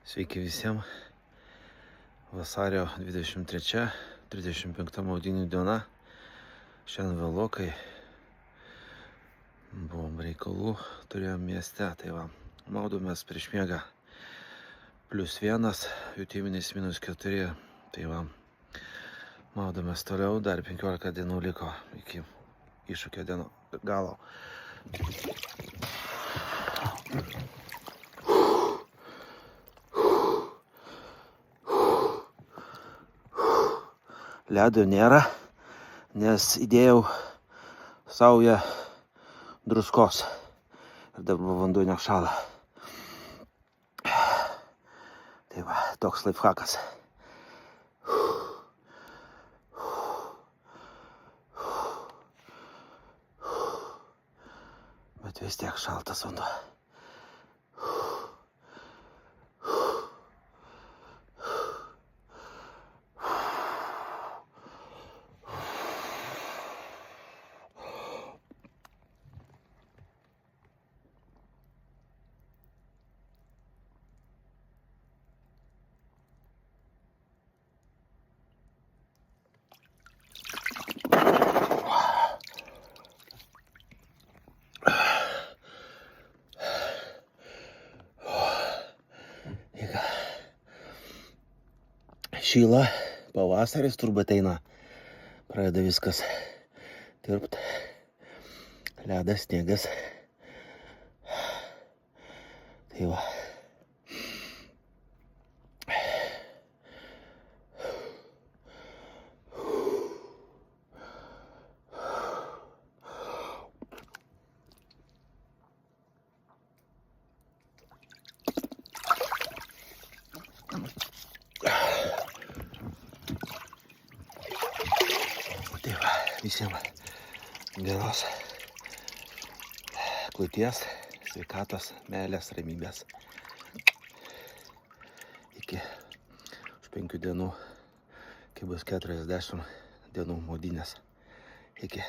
Sveiki visiems. Vasario 23-35 maudynių diena. Šiandien vėlokai. Buvom reikalų, turėjom mieste. Tai va, maudomės prieš miegą. +1, jutiminis -4. Tai va, maudomės toliau. Dar 15 dienų liko iki iššūkio dienų galo. Ledo nėra, nes įdėjau saują druskos ir dabar vanduo nešala. Tai va, toks laifhakas. Bet vis tiek šaltas vanduo. Šyla, pavasaris turbūt eina, pradeda viskas tirpt, ledas, sniegas. Tai va. Tai va, visiems geros kloties, sveikatos, meilės, ramybės. Iki už 5 dienų, kai bus 40 dienų maudynės. Iki.